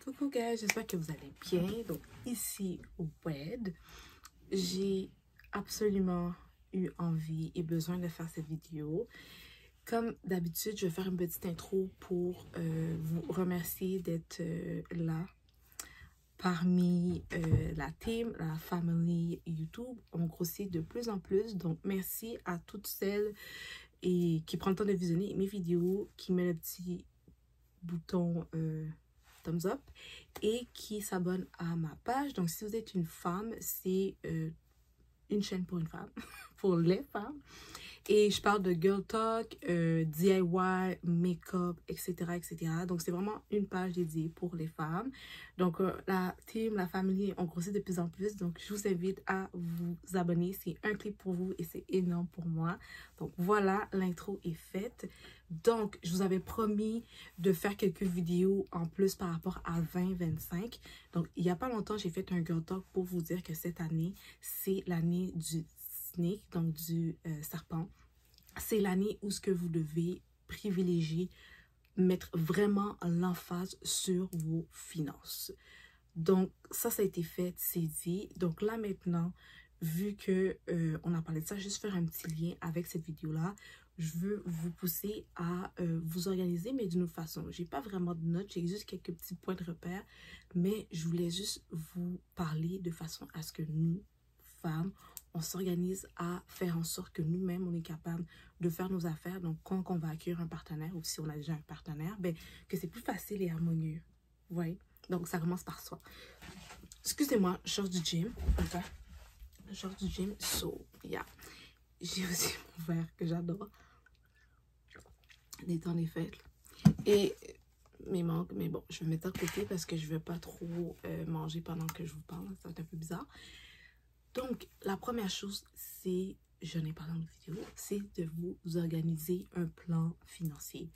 Coucou guys, j'espère que vous allez bien. Donc ici au WED, j'ai absolument eu envie et besoin de faire cette vidéo. Comme d'habitude, je vais faire une petite intro pour vous remercier d'être là parmi la team, la family YouTube. On grossit de plus en plus, donc merci à toutes celles qui prennent le temps de visionner mes vidéos, qui met le petit bouton thumbs up et qui s'abonne à ma page. Donc si vous êtes une femme, c'est une chaîne pour une femme, pour les femmes. Et je parle de girl talk, DIY, make-up, etc., etc. Donc c'est vraiment une page dédiée pour les femmes. Donc la team, la famille, on grossit de plus en plus. Donc je vous invite à vous abonner. C'est un clic pour vous et c'est énorme pour moi. Donc voilà, l'intro est faite. Donc je vous avais promis de faire quelques vidéos en plus par rapport à 2025. Donc il n'y a pas longtemps, j'ai fait un girl talk pour vous dire que cette année, c'est l'année du snake, donc du serpent. C'est l'année où ce que vous devez privilégier, mettre vraiment l'emphase sur vos finances. Donc ça a été fait, c'est dit. Donc là maintenant, vu que on a parlé de ça, juste faire un petit lien avec cette vidéo-là. Je veux vous pousser à vous organiser, mais d'une autre façon. J'ai pas vraiment de notes, j'ai juste quelques petits points de repère, mais je voulais juste vous parler de façon à ce que nous, femmes, on s'organise à faire en sorte que nous-mêmes, on est capable de faire nos affaires. Donc, quand on va accueillir un partenaire, ou si on a déjà un partenaire, ben, que c'est plus facile et harmonieux. Vous voyez? Donc, ça commence par soi. Excusez-moi, je sors du gym. Ok? Je sors du gym. So, yeah. J'ai aussi mon verre que j'adore. Des temps des fêtes. Et mes mangues, mais bon, je vais mettre à côté parce que je ne veux pas trop manger pendant que je vous parle. Ça va être un peu bizarre. Donc, la première chose, c'est, je n'ai pas dans la vidéo, c'est de vous organiser un plan financier.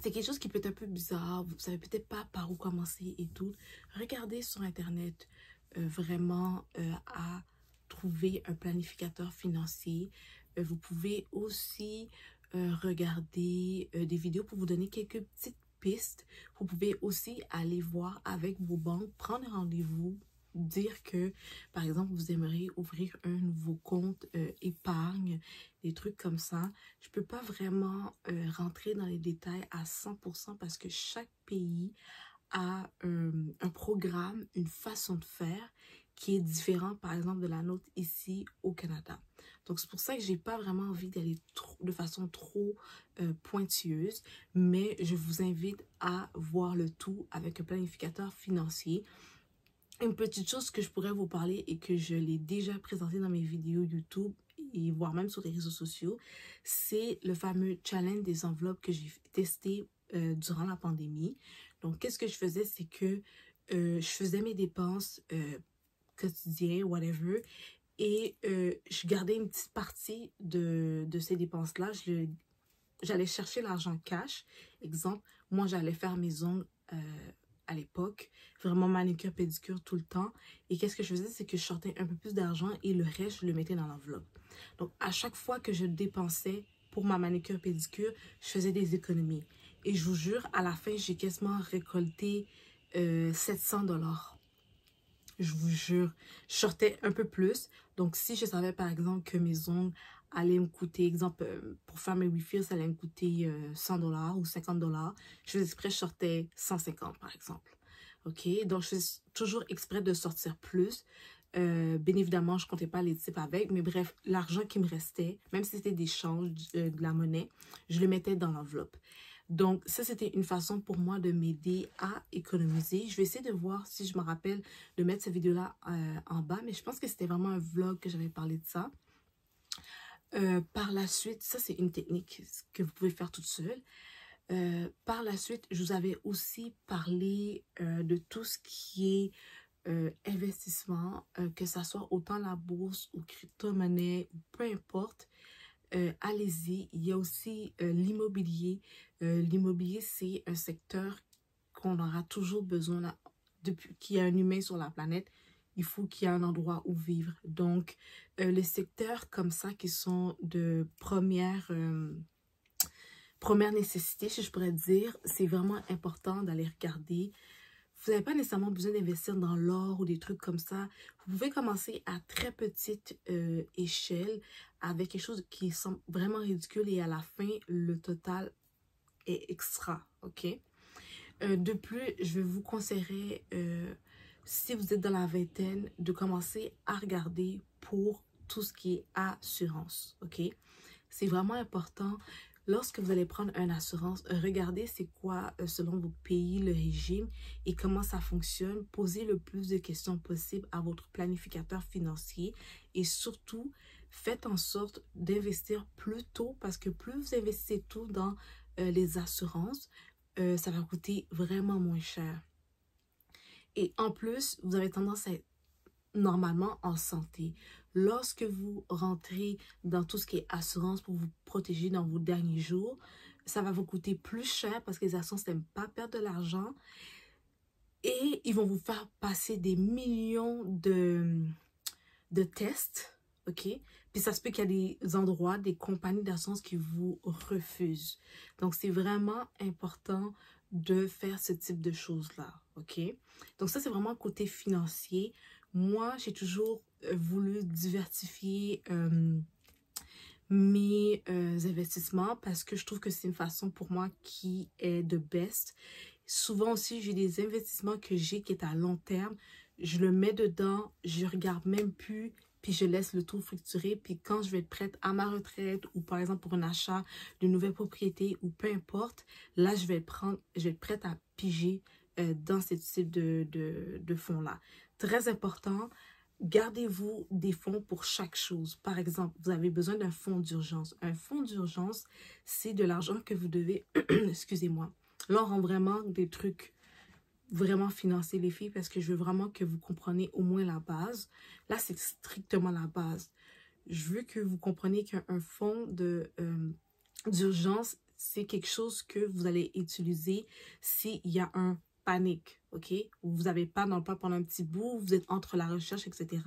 C'est quelque chose qui peut être un peu bizarre, vous ne savez peut-être pas par où commencer et tout. Regardez sur Internet vraiment à trouver un planificateur financier. Vous pouvez aussi regarder des vidéos pour vous donner quelques petites pistes. Vous pouvez aussi aller voir avec vos banques, prendre rendez-vous, dire que, par exemple, vous aimeriez ouvrir un nouveau compte épargne, des trucs comme ça. Je peux pas vraiment rentrer dans les détails à 100% parce que chaque pays a un programme, une façon de faire qui est différent, par exemple, de la nôtre ici au Canada. Donc, c'est pour ça que j'ai pas vraiment envie d'aller de façon trop pointilleuse, mais je vous invite à voir le tout avec un planificateur financier. Une petite chose que je pourrais vous parler et que je l'ai déjà présenté dans mes vidéos YouTube et voire même sur les réseaux sociaux, c'est le fameux challenge des enveloppes que j'ai testé durant la pandémie. Donc, qu'est-ce que je faisais? C'est que je faisais mes dépenses quotidiennes, whatever, et je gardais une petite partie de ces dépenses-là. J'allais chercher l'argent cash. Exemple, moi, j'allais faire mes ongles à l'époque, vraiment manucure, pédicure tout le temps. Et qu'est-ce que je faisais? C'est que je sortais un peu plus d'argent et le reste, je le mettais dans l'enveloppe. Donc, à chaque fois que je dépensais pour ma manucure, pédicure, je faisais des économies. Et je vous jure, à la fin, j'ai quasiment récolté 700 $. Je vous jure, je sortais un peu plus. Donc, si je savais, par exemple, que mes ongles allaient me coûter, exemple, pour faire mes refills, ça allait me coûter 100 $ ou 50 $. Je faisais exprès, je sortais 150, par exemple. OK? Donc, je faisais toujours exprès de sortir plus. Bien évidemment, je ne comptais pas les types avec. Mais bref, l'argent qui me restait, même si c'était des changes, de la monnaie, je le mettais dans l'enveloppe. Donc, ça, c'était une façon pour moi de m'aider à économiser. Je vais essayer de voir si je me rappelle de mettre cette vidéo-là en bas. Mais je pense que c'était vraiment un vlog que j'avais parlé de ça. Par la suite, ça, c'est une technique que vous pouvez faire toute seule. Par la suite, je vous avais aussi parlé de tout ce qui est investissement, que ça soit autant la bourse ou crypto-monnaie, peu importe. Allez-y. Il y a aussi l'immobilier. L'immobilier, c'est un secteur qu'on aura toujours besoin. Là, depuis qu'il y a un humain sur la planète, il faut qu'il y ait un endroit où vivre. Donc, les secteurs comme ça qui sont de première nécessité, si je pourrais dire, c'est vraiment important d'aller regarder. Vous n'avez pas nécessairement besoin d'investir dans l'or ou des trucs comme ça. Vous pouvez commencer à très petite échelle avec quelque chose qui semble vraiment ridicule et à la fin, le total est extra, ok? De plus, je vais vous conseiller, si vous êtes dans la vingtaine, de commencer à regarder pour tout ce qui est assurance, ok? C'est vraiment important. Lorsque vous allez prendre une assurance, regardez c'est quoi selon votre pays, le régime et comment ça fonctionne. Posez le plus de questions possible à votre planificateur financier et surtout, faites en sorte d'investir plus tôt parce que plus vous investissez tôt dans les assurances, ça va coûter vraiment moins cher. Et en plus, vous avez tendance à être normalement en santé. Lorsque vous rentrez dans tout ce qui est assurance pour vous protéger dans vos derniers jours, ça va vous coûter plus cher parce que les assurances n'aiment pas perdre de l'argent et ils vont vous faire passer des millions de tests, ok? Puis ça se peut qu'il y a des endroits, des compagnies d'assurance qui vous refusent. Donc, c'est vraiment important de faire ce type de choses-là, ok? Donc, ça, c'est vraiment côté financier. Moi, j'ai toujours voulu diversifier mes investissements parce que je trouve que c'est une façon pour moi qui est de best. Souvent aussi, j'ai des investissements que j'ai qui est à long terme. Je le mets dedans, je regarde même plus, puis je laisse le tout fructurer. Puis quand je vais être prête à ma retraite ou par exemple pour un achat de nouvelles propriétés ou peu importe, là, je vais être prête à piger dans ce type de fonds-là. Très important, gardez-vous des fonds pour chaque chose. Par exemple, vous avez besoin d'un fonds d'urgence. Un fonds d'urgence, c'est de l'argent que vous devez, excusez-moi. Là, on rend vraiment des trucs vraiment financiers, les filles, parce que je veux vraiment que vous compreniez au moins la base. Là, c'est strictement la base. Je veux que vous compreniez qu'un fonds d'urgence, c'est quelque chose que vous allez utiliser s'il y a un panique, ok? Vous n'avez pas d'emploi pendant un petit bout, vous êtes entre la recherche, etc.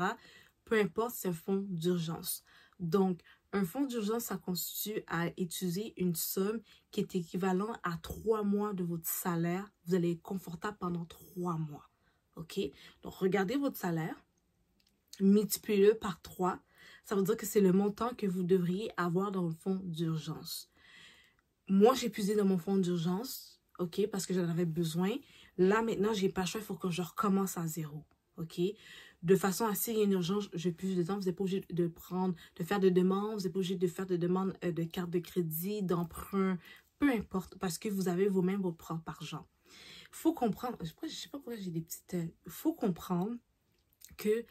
Peu importe, c'est un fonds d'urgence. Donc, un fonds d'urgence, ça constitue à utiliser une somme qui est équivalente à 3 mois de votre salaire. Vous allez être confortable pendant 3 mois, ok? Donc, regardez votre salaire, multipliez-le par 3. Ça veut dire que c'est le montant que vous devriez avoir dans le fonds d'urgence. Moi, j'ai puisé dans mon fonds d'urgence, ok, parce que j'en avais besoin. Là, maintenant, j'ai pas le choix, il faut que je recommence à zéro, ok? De façon à s'il y a une urgence, je puise dedans. Vous n'êtes pas obligé de faire de demandes, vous n'êtes pas obligé de faire de demandes de carte de crédit, d'emprunt, peu importe, parce que vous avez vous-même votre propre argent. Il faut comprendre, je sais pas pourquoi j'ai des petites... Il faut comprendre que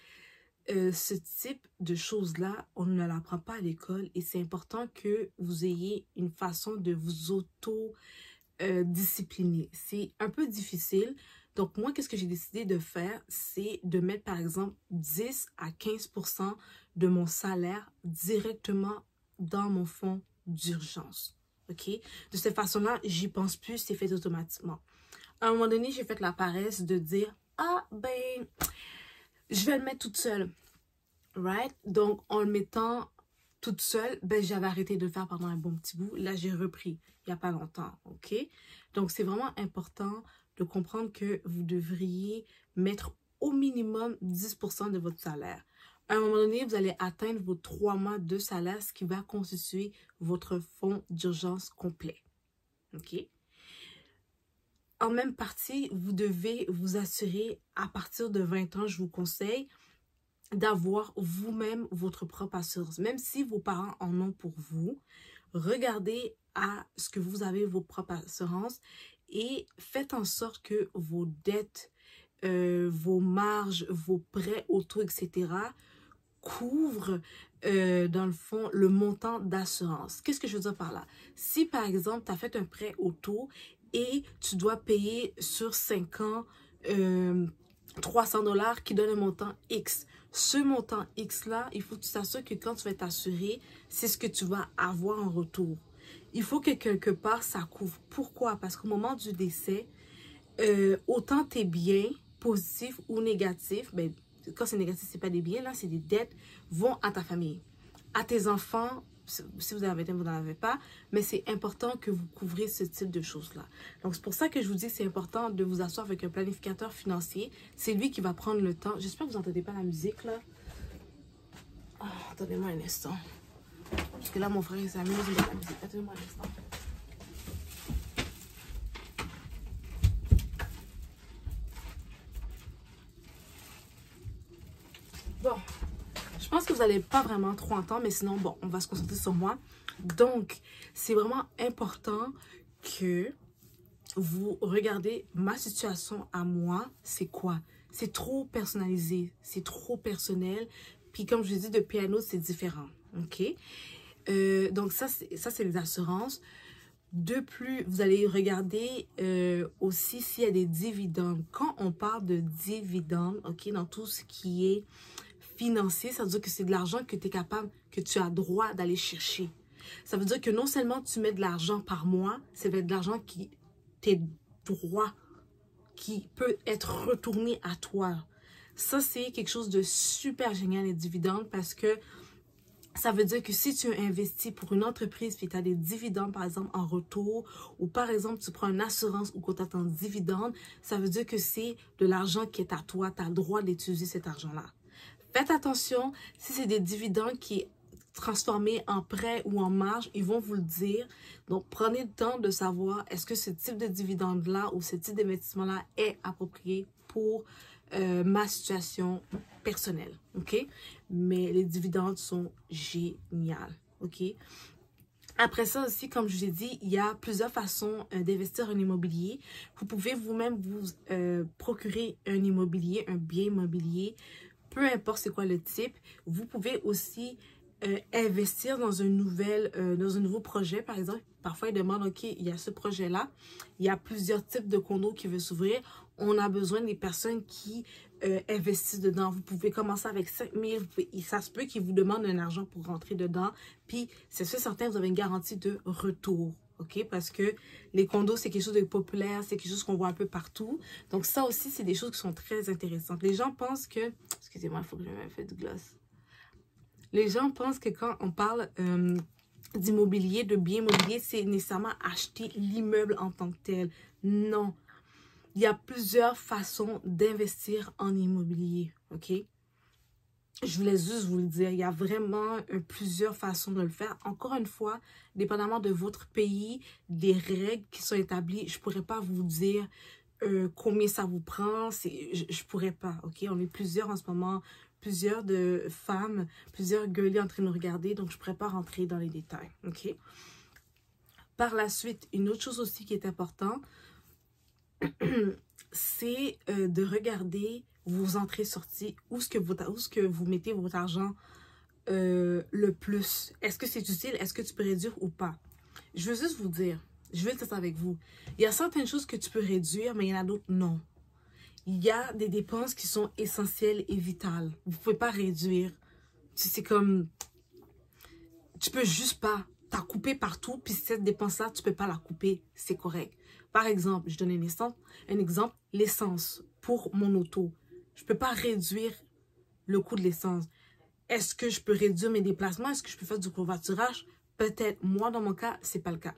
ce type de choses-là, on ne l'apprend pas à l'école et c'est important que vous ayez une façon de vous auto-discipliner. C'est un peu difficile. Donc, moi, qu'est-ce que j'ai décidé de faire? C'est de mettre, par exemple, 10 à 15% de mon salaire directement dans mon fonds d'urgence. OK? De cette façon-là, j'y pense plus, c'est fait automatiquement. À un moment donné, j'ai fait la paresse de dire, ah, ben... je vais le mettre toute seule, right? Donc, en le mettant toute seule, ben, j'avais arrêté de le faire pendant un bon petit bout. Là, j'ai repris il n'y a pas longtemps, ok? Donc, c'est vraiment important de comprendre que vous devriez mettre au minimum 10% de votre salaire. À un moment donné, vous allez atteindre vos 3 mois de salaire, ce qui va constituer votre fonds d'urgence complet, ok? En même partie, vous devez vous assurer, à partir de 20 ans, je vous conseille d'avoir vous-même votre propre assurance. Même si vos parents en ont pour vous, regardez à ce que vous avez vos propres assurances et faites en sorte que vos dettes, vos marges, vos prêts auto, etc. couvrent dans le fond le montant d'assurance. Qu'est-ce que je veux dire par là? Si par exemple, tu as fait un prêt auto et tu dois payer sur 5 ans 300$ qui donne un montant X. Ce montant X-là, il faut que tu t'assures que quand tu vas t'assurer, c'est ce que tu vas avoir en retour. Il faut que quelque part, ça couvre. Pourquoi? Parce qu'au moment du décès, autant tes biens, positifs ou négatifs, quand c'est négatif, c'est pas des biens, là, c'est des dettes, vont à ta famille, à tes enfants si vous en avez, vous n'en avez pas. Mais c'est important que vous couvrez ce type de choses-là. Donc, c'est pour ça que je vous dis que c'est important de vous asseoir avec un planificateur financier. C'est lui qui va prendre le temps. J'espère que vous n'entendez pas la musique, là. Oh, attendez-moi un instant. Parce que là, mon frère, il s'amuse avec la musique. Attendez-moi un instant. Bon, je pense que vous n'allez pas vraiment trop entendre, mais sinon, bon, on va se concentrer sur moi. Donc, c'est vraiment important que vous regardez ma situation à moi, c'est quoi? C'est trop personnalisé, c'est trop personnel. Puis comme je vous dis, de piano, c'est différent, ok? Donc ça, c'est les assurances. De plus, vous allez regarder aussi s'il y a des dividendes. Quand on parle de dividendes, ok, dans tout ce qui est financier, ça veut dire que c'est de l'argent que tu es capable, que tu as droit d'aller chercher. Ça veut dire que non seulement tu mets de l'argent par mois, c'est de l'argent qui t'est droit, qui peut être retourné à toi. Ça, c'est quelque chose de super génial, les dividendes, parce que ça veut dire que si tu investis pour une entreprise et tu as des dividendes, par exemple, en retour, ou par exemple, tu prends une assurance ou que tu as un dividende, ça veut dire que c'est de l'argent qui est à toi. Tu as le droit d'utiliser cet argent-là. Faites attention, si c'est des dividendes qui sont transformés en prêt ou en marge, ils vont vous le dire. Donc, prenez le temps de savoir est-ce que ce type de dividende-là ou ce type d'investissement-là est approprié pour ma situation personnelle, ok? Mais les dividendes sont géniales, ok? Après ça aussi, comme je vous ai dit, il y a plusieurs façons d'investir en immobilier. Vous pouvez vous-même vous procurer un immobilier, un bien immobilier, peu importe c'est quoi le type. Vous pouvez aussi investir dans un nouveau projet, par exemple. Parfois, ils demandent, OK, il y a ce projet-là, il y a plusieurs types de condos qui veulent s'ouvrir. On a besoin des personnes qui investissent dedans. Vous pouvez commencer avec 5 000, ça se peut qu'ils vous demandent un argent pour rentrer dedans. Puis, c'est sûr, certain, vous avez une garantie de retour. OK? Parce que les condos, c'est quelque chose de populaire, c'est quelque chose qu'on voit un peu partout. Donc, ça aussi, c'est des choses qui sont très intéressantes. Les gens pensent que... Excusez-moi, il faut que je me fasse du gloss. Les gens pensent que quand on parle d'immobilier, de bien immobilier, c'est nécessairement acheter l'immeuble en tant que tel. Non. Il y a plusieurs façons d'investir en immobilier, OK? Je voulais juste vous le dire, il y a vraiment plusieurs façons de le faire. Encore une fois, dépendamment de votre pays, des règles qui sont établies, je ne pourrais pas vous dire combien ça vous prend. Je ne pourrais pas, OK? On est plusieurs en ce moment, plusieurs de femmes, plusieurs girlies en train de nous regarder, donc je ne pourrais pas rentrer dans les détails, OK? Par la suite, une autre chose aussi qui est importante, c'est de regarder vos entrées-sorties, où est-ce que vous mettez votre argent le plus. Est-ce que c'est utile? Est-ce que tu peux réduire ou pas? Je veux juste vous dire, je vais être avec vous. Il y a certaines choses que tu peux réduire, mais il y en a d'autres non. Il y a des dépenses qui sont essentielles et vitales. Vous ne pouvez pas réduire. C'est comme, tu peux juste pas. Tu as coupé partout, puis cette dépense-là, tu ne peux pas la couper. C'est correct. Par exemple, je donne un exemple, l'essence pour mon auto. Je ne peux pas réduire le coût de l'essence. Est-ce que je peux réduire mes déplacements? Est-ce que je peux faire du covoiturage? Peut-être. Moi, dans mon cas, ce n'est pas le cas.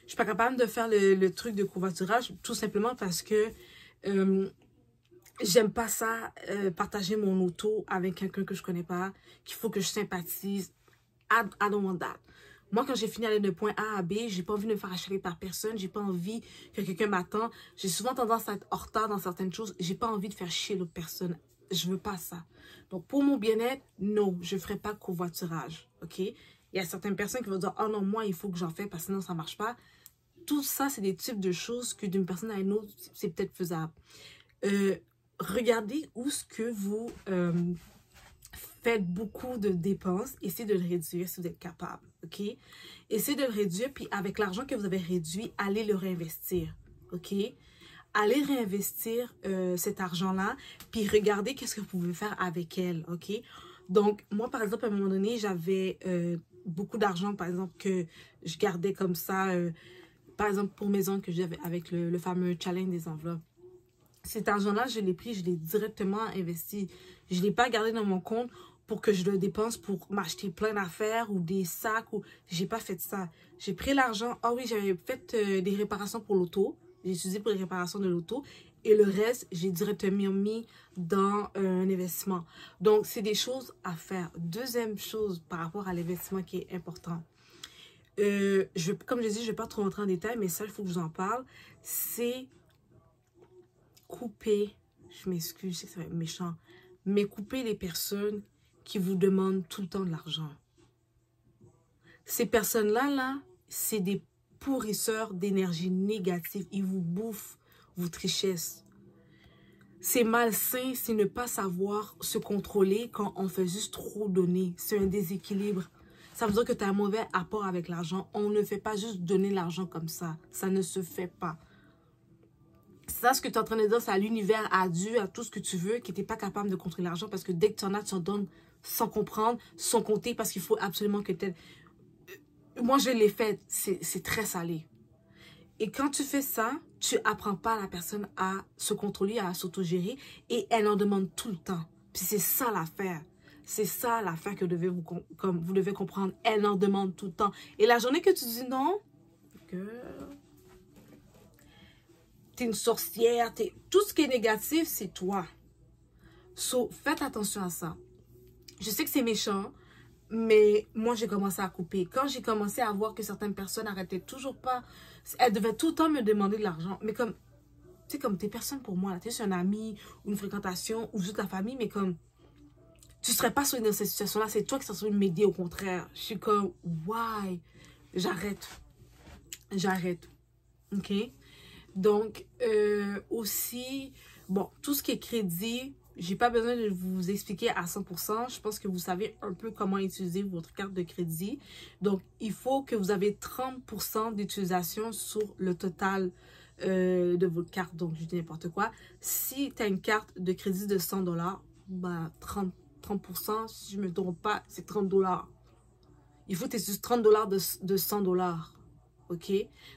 Je ne suis pas capable de faire le truc de covoiturage tout simplement parce que j'aime pas ça, partager mon auto avec quelqu'un que je connais pas, qu'il faut que je sympathise. I don't want that. Moi, quand j'ai fini d'aller de point A à B, j'ai pas envie de me faire acheter par personne. J'ai pas envie que quelqu'un m'attende. J'ai souvent tendance à être en retard dans certaines choses. J'ai pas envie de faire chier l'autre personne. Je veux pas ça. Donc, pour mon bien-être, non, je ferai pas covoiturage. OK? Il y a certaines personnes qui vont dire, oh non, moi, il faut que j'en fasse parce que sinon, ça marche pas. Tout ça, c'est des types de choses que d'une personne à une autre, c'est peut-être faisable. Regardez où est-ce que vous faites beaucoup de dépenses. Essayez de le réduire si vous êtes capable. OK? Essayez de le réduire, puis avec l'argent que vous avez réduit, allez le réinvestir. OK? Allez réinvestir cet argent-là, puis regardez qu'est-ce que vous pouvez faire avec elle. OK? Donc, moi, par exemple, à un moment donné, j'avais beaucoup d'argent, par exemple, que je gardais comme ça, par exemple, pour mes oncles que j'avais avec le fameux challenge des enveloppes. Cet argent-là, je l'ai pris, je l'ai directement investi. Je ne l'ai pas gardé dans mon compte pour que je le dépense pour m'acheter plein d'affaires ou des sacs. Ou j'ai pas fait ça. J'ai pris l'argent. Ah oui, j'avais fait des réparations pour l'auto. J'ai utilisé pour les réparations de l'auto. Et le reste, j'ai directement mis dans un investissement. Donc, c'est des choses à faire. Deuxième chose par rapport à l'investissement qui est important. Comme je dis, je ne vais pas trop rentrer en détail, mais ça, il faut que je vous en parle. C'est couper, je m'excuse, je sais que ça va être méchant, mais couper les personnes qui vous demandent tout le temps de l'argent. Ces personnes-là, c'est des pourrisseurs d'énergie négative. Ils vous bouffent votre richesse. C'est malsain, c'est ne pas savoir se contrôler quand on fait juste trop donner. C'est un déséquilibre. Ça veut dire que tu as un mauvais apport avec l'argent. On ne fait pas juste donner l'argent comme ça. Ça ne se fait pas. C'est ça ce que tu es en train de dire, c'est à l'univers, à Dieu, à tout ce que tu veux, qui n'était pas capable de contrôler l'argent parce que dès que tu en as, tu en donnes sans comprendre, sans compter, parce qu'il faut absolument que tu aies... Moi, je l'ai fait. C'est très salé. Et quand tu fais ça, tu n'apprends pas à la personne à se contrôler, à s'autogérer, et elle en demande tout le temps. Puis c'est ça l'affaire. C'est ça l'affaire que vous devez comprendre. Elle en demande tout le temps. Et la journée que tu dis non, que tu es une sorcière, tout ce qui est négatif, c'est toi. So, faites attention à ça. Je sais que c'est méchant, mais moi, j'ai commencé à couper. Quand j'ai commencé à voir que certaines personnes n'arrêtaient toujours pas, elles devaient tout le temps me demander de l'argent. Mais comme, tu sais, comme t'es personne pour moi. Tu es un ami, ou une fréquentation, ou juste la famille, mais comme, tu ne serais pas dans cette situation-là. C'est toi qui serais de m'aider, au contraire. Je suis comme, why? J'arrête. J'arrête. OK? Donc, aussi, bon, tout ce qui est crédit, j'ai pas besoin de vous expliquer à 100%. Je pense que vous savez un peu comment utiliser votre carte de crédit. Donc, il faut que vous avez 30% d'utilisation sur le total de votre carte. Donc, je dis n'importe quoi. Si tu as une carte de crédit de 100$, ben, 30%, si je ne me trompe pas, c'est 30$. Il faut que tu utilises 30$ de 100$. OK?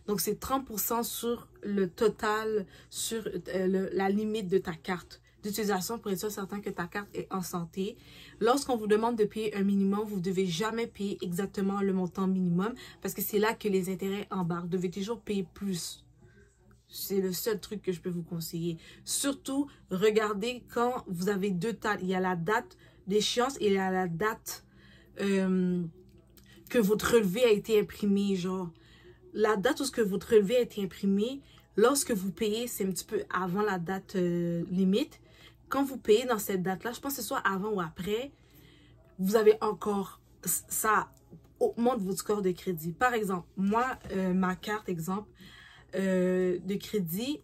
Donc, c'est 30% sur le total, sur la limite de ta carte d'utilisation pour être certain que ta carte est en santé. Lorsqu'on vous demande de payer un minimum, vous ne devez jamais payer exactement le montant minimum parce que c'est là que les intérêts embarquent. Vous devez toujours payer plus. C'est le seul truc que je peux vous conseiller. Surtout, regardez quand vous avez deux dates. Il y a la date d'échéance et il y a la date que votre relevé a été imprimé, genre. La date où votre relevé a été imprimé, lorsque vous payez, c'est un petit peu avant la date limite. Quand vous payez dans cette date-là, je pense que ce soit avant ou après, vous avez encore, ça augmente votre score de crédit. Par exemple, moi, ma carte, exemple, de crédit,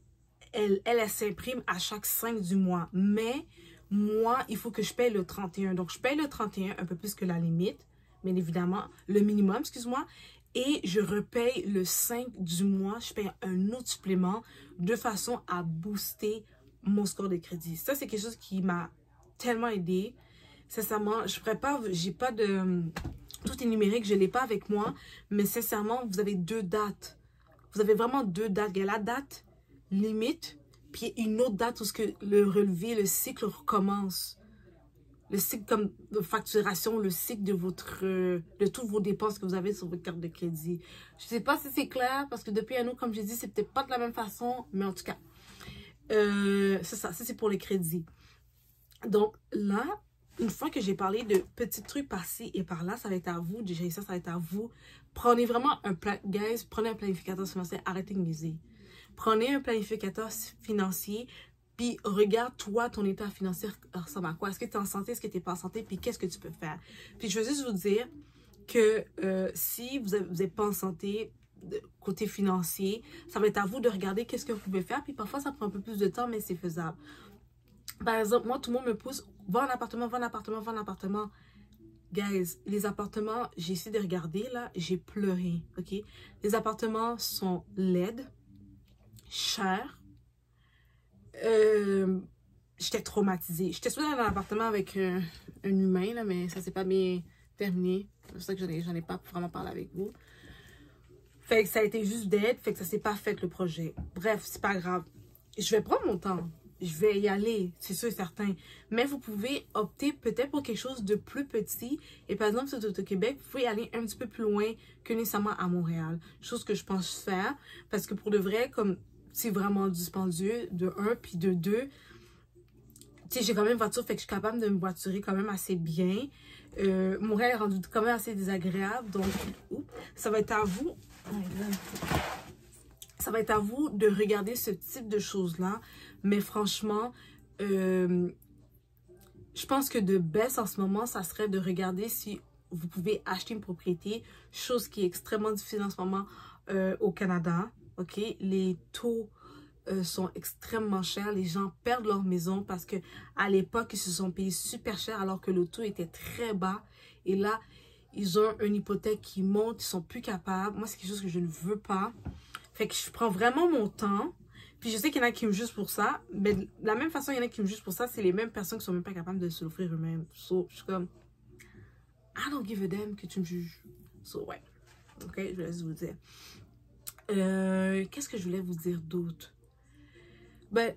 elle s'imprime à chaque 5 du mois. Mais moi, il faut que je paye le 31. Donc, je paye le 31, un peu plus que la limite, bien évidemment, le minimum, excuse-moi. Et je repaye le 5 du mois, je paye un autre supplément de façon à booster mon score de crédit. Ça, c'est quelque chose qui m'a tellement aidé. Sincèrement, je prépare, j'ai pas de... Tout est numérique, je ne l'ai pas avec moi. Mais sincèrement, vous avez deux dates. Vous avez vraiment deux dates. Il y a la date limite, puis une autre date où le relevé, le cycle recommence. Le cycle comme de facturation, le cycle de toutes vos dépenses que vous avez sur votre carte de crédit. Je ne sais pas si c'est clair, parce que depuis un an, comme j'ai dit, c'est peut-être pas de la même façon, mais en tout cas, c'est ça c'est pour les crédits. Donc là, une fois que j'ai parlé de petits trucs par-ci et par-là, ça va être à vous de gérer ça, ça va être à vous. Prenez vraiment prenez un planificateur financier, arrêtez de miser. Prenez un planificateur financier. Puis regarde, toi, ton état financier ressemble à quoi? Est-ce que tu es en santé? Est-ce que tu n'es pas en santé? Puis qu'est-ce que tu peux faire? Puis je veux juste vous dire que si vous n'êtes pas en santé, côté financier, ça va être à vous de regarder qu'est-ce que vous pouvez faire. Puis parfois, ça prend un peu plus de temps, mais c'est faisable. Par exemple, moi, tout le monde me pousse, va en appartement, va en appartement, va en appartement. Guys, les appartements, j'ai essayé de regarder, là, j'ai pleuré, OK? Les appartements sont laides, chers. J'étais traumatisée. J'étais souvent dans un appartement avec un humain, là, mais ça s'est pas bien terminé. C'est pour ça que j'en ai pas vraiment parlé avec vous. Fait que ça a été juste d'aide, fait que ça s'est pas fait le projet. Bref, c'est pas grave. Je vais prendre mon temps. je vais y aller, c'est sûr et certain. Mais vous pouvez opter peut-être pour quelque chose de plus petit. Et par exemple, si vous êtes au Québec, vous pouvez aller un petit peu plus loin que nécessairement à Montréal. Chose que je pense faire, parce que pour de vrai, comme c'est vraiment dispendieux, de un, puis de deux, tu sais, j'ai quand même une voiture, fait que je suis capable de me voiturer quand même assez bien. Montréal est rendu quand même assez désagréable, donc ça va être à vous. Ça va être à vous de regarder ce type de choses-là. Mais franchement, je pense que de baisse en ce moment, ça serait de regarder si vous pouvez acheter une propriété. Chose qui est extrêmement difficile en ce moment au Canada. Ok, les taux sont extrêmement chers. Les gens perdent leur maison parce que à l'époque, ils se sont payés super cher alors que le taux était très bas. Et là, ils ont une hypothèque qui monte, ils sont plus capables. Moi, c'est quelque chose que je ne veux pas. Fait que je prends vraiment mon temps. Puis je sais qu'il y en a qui me jugent pour ça. Mais de la même façon, il y en a qui me jugent pour ça. C'est les mêmes personnes qui sont même pas capables de se l'offrir eux-mêmes. So, je suis comme, I don't give a damn que tu me juges. So, ouais. Ok, je vais vous dire. Qu'est-ce que je voulais vous dire d'autre? Ben,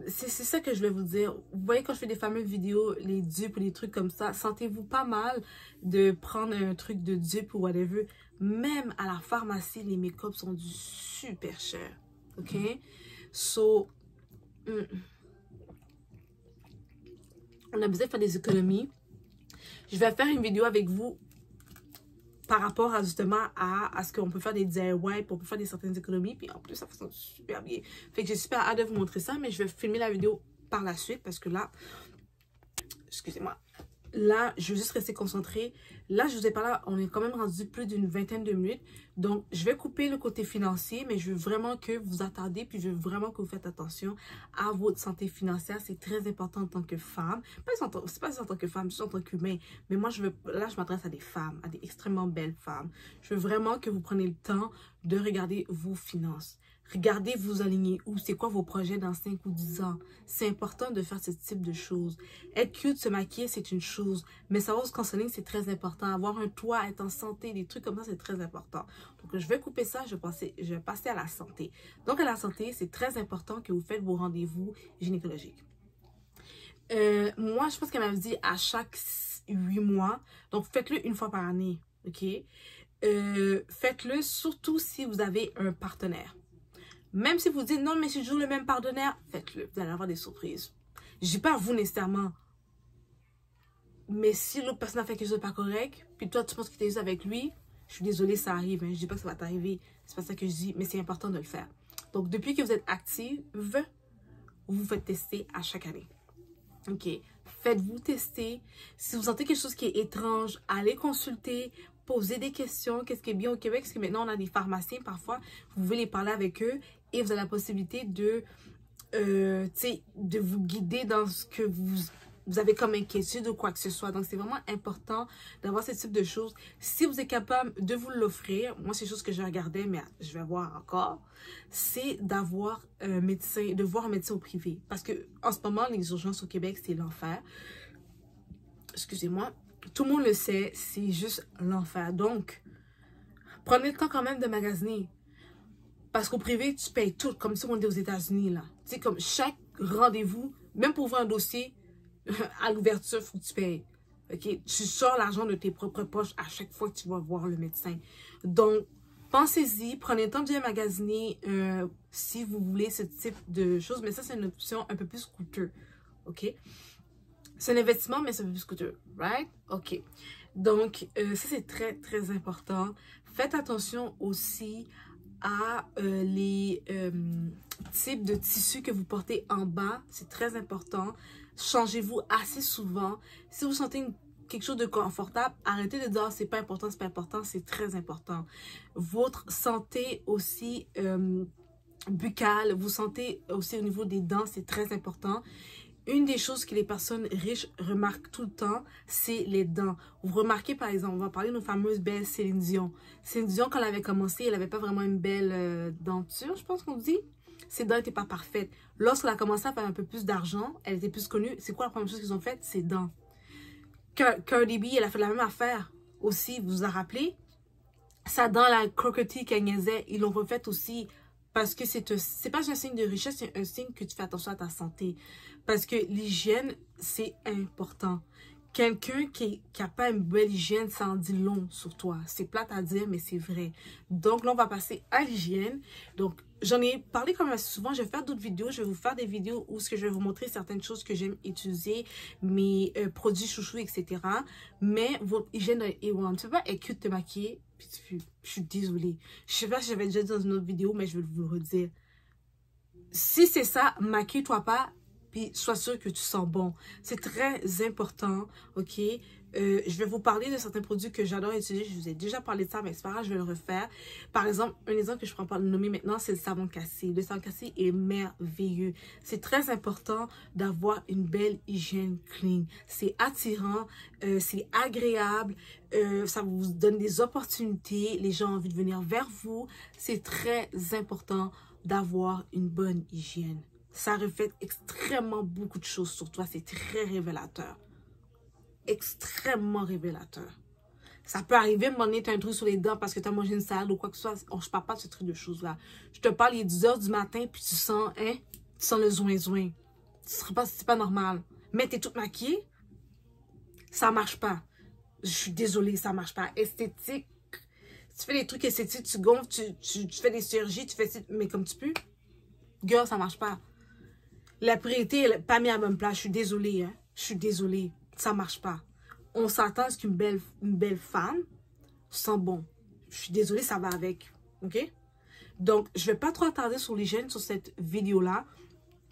c'est ça que je voulais vous dire. Vous voyez, quand je fais des fameuses vidéos, les dupes ou des trucs comme ça, sentez-vous pas mal de prendre un truc de dupe ou whatever. Même à la pharmacie, les make-up sont du super cher. Ok? So, on a besoin de faire des économies. Je vais faire une vidéo avec vous par rapport à justement à ce qu'on peut faire des DIY, on peut faire des certaines économies. Puis en plus, ça fonctionne super bien. Fait que j'ai super hâte de vous montrer ça, mais je vais filmer la vidéo par la suite parce que là, excusez-moi. Là, je veux juste rester concentrée. Là, je vous ai parlé, on est quand même rendu plus d'une vingtaine de minutes. Donc, je vais couper le côté financier, mais je veux vraiment que vous attardez, puis je veux vraiment que vous faites attention à votre santé financière. C'est très important en tant que femme. C'est pas en tant que femme, c'est en tant qu'humain. Mais moi, là, je m'adresse à des femmes, à des extrêmement belles femmes. Je veux vraiment que vous preniez le temps de regarder vos finances. Regardez, vous aligner où, c'est quoi vos projets dans 5 ou 10 ans. C'est important de faire ce type de choses. Être cute, se maquiller, c'est une chose. Mais savoir se consoler, c'est très important. Avoir un toit, être en santé, des trucs comme ça, c'est très important. Donc, je vais couper ça, je vais passer à la santé. Donc, à la santé, c'est très important que vous faites vos rendez-vous gynécologiques. Moi, je pense qu'elle m'avait dit à chaque 8 mois. Donc, faites-le une fois par année, ok? Faites-le surtout si vous avez un partenaire. Même si vous dites non, mais c'est toujours le même partenaire, faites-le. Vous allez avoir des surprises. Je dis pas à vous nécessairement. Mais si l'autre personne a fait quelque chose de pas correct, puis toi, tu penses que tu es juste avec lui, je suis désolée, ça arrive. Hein. Je dis pas que ça va t'arriver. C'est pas ça que je dis, mais c'est important de le faire. Donc, depuis que vous êtes active, vous vous faites tester à chaque année. OK. Faites-vous tester. Si vous sentez quelque chose qui est étrange, allez consulter. Posez des questions. Qu'est-ce qui est bien au Québec? Parce que maintenant, on a des pharmaciens parfois. Vous pouvez les parler avec eux et vous avez la possibilité de vous guider dans ce que vous avez comme inquiétude ou quoi que ce soit. Donc, c'est vraiment important d'avoir ce type de choses. Si vous êtes capable de vous l'offrir, moi, c'est une chose que je regardais, mais je vais voir encore, c'est d'avoir un médecin, de voir un médecin au privé. Parce que en ce moment, les urgences au Québec, c'est l'enfer. Excusez-moi. Tout le monde le sait, c'est juste l'enfer. Donc, prenez le temps quand même de magasiner. Parce qu'au privé, tu payes tout, comme si on était aux États-Unis, là. Tu sais, comme chaque rendez-vous, même pour ouvrir un dossier, à l'ouverture, il faut que tu payes. OK? Tu sors l'argent de tes propres poches à chaque fois que tu vas voir le médecin. Donc, pensez-y, prenez le temps de bien magasiner si vous voulez ce type de choses. Mais ça, c'est une option un peu plus coûteuse. OK? C'est un investissement, mais c'est un peu plus coûteux. Right? OK. Donc, ça, c'est très, très important. Faites attention aussi à les types de tissus que vous portez en bas. C'est très important. Changez-vous assez souvent. Si vous sentez quelque chose de confortable, arrêtez de dire c'est pas important, c'est pas important. C'est très important. Votre santé aussi buccale, vous sentez aussi au niveau des dents, c'est très important. Une des choses que les personnes riches remarquent tout le temps, c'est les dents. Vous remarquez, par exemple, on va parler de nos fameuses belles Céline Dion. Céline Dion, quand elle avait commencé, elle n'avait pas vraiment une belle denture, je pense qu'on dit. Ses dents n'étaient pas parfaites. Lorsqu'elle a commencé à faire un peu plus d'argent, elle était plus connue. C'est quoi la première chose qu'ils ont faite? Ses dents. Cardi B, elle a fait la même affaire aussi, vous vous en rappelez? Sa dent, la croquetie qu'elle niaisait, ils l'ont refaite aussi Parce que c'est pas un signe de richesse, c'est un signe que tu fais attention à ta santé. Parce que l'hygiène, c'est important. Quelqu'un qui n'a pas une belle hygiène, ça en dit long sur toi. C'est plate à dire, mais c'est vrai. Donc là, on va passer à l'hygiène. Donc, j'en ai parlé quand même assez souvent. Je vais faire d'autres vidéos. Je vais vous faire des vidéos où je vais vous montrer certaines choses que j'aime utiliser, mes produits chouchous, etc. Mais votre hygiène est A1. Tu ne peux pas être cute te maquiller. Puis je suis désolée. Je sais pas si j'avais déjà dit dans une autre vidéo, mais je vais vous le redire. Si c'est ça, maquille-toi pas. Puis, sois sûr que tu sens bon. C'est très important, ok? Je vais vous parler de certains produits que j'adore utiliser. Je vous ai déjà parlé de ça, mais c'est pas grave, je vais le refaire. Par exemple, un exemple que je prends pas le nommer maintenant, c'est le savon cassé. Le savon cassé est merveilleux. C'est très important d'avoir une belle hygiène clean. C'est attirant, c'est agréable, ça vous donne des opportunités. Les gens ont envie de venir vers vous. C'est très important d'avoir une bonne hygiène. Ça reflète extrêmement beaucoup de choses sur toi. C'est très révélateur. Extrêmement révélateur. Ça peut arriver, à un moment donné, tu as un truc sur les dents parce que tu as mangé une salade ou quoi que ce soit. Je ne parle pas de ce truc de choses-là. Je te parle, il est 10 h du matin, puis tu sens, hein, tu sens le zoin-zoin. C'est pas normal. Mais tu es toute maquillée. Ça ne marche pas. Je suis désolée, ça ne marche pas. Esthétique. Tu fais des trucs esthétiques, tu gonfles, tu fais des chirurgies, tu fais... Mais comme tu peux, girl, ça ne marche pas. La priorité n'est pas mise à la même place. Je suis désolée. Hein? Je suis désolée. Ça ne marche pas. On s'attend à ce qu'une belle femme sent bon. Je suis désolée, ça va avec. OK? Donc, je ne vais pas trop attarder sur l'hygiène sur cette vidéo-là.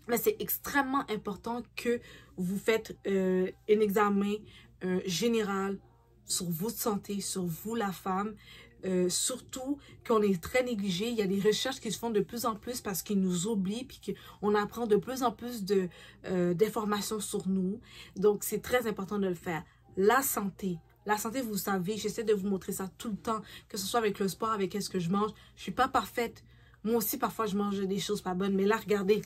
Mais c'est extrêmement important que vous faites un examen général sur votre santé, sur vous, la femme. Surtout qu'on est très négligé. Il y a des recherches qui se font de plus en plus parce qu'ils nous oublient puis qu'on apprend de plus en plus d'informations sur nous. Donc, c'est très important de le faire. La santé, vous savez, j'essaie de vous montrer ça tout le temps, que ce soit avec le sport, avec ce que je mange. Je suis pas parfaite. Moi aussi, parfois, je mange des choses pas bonnes. Mais là, regardez,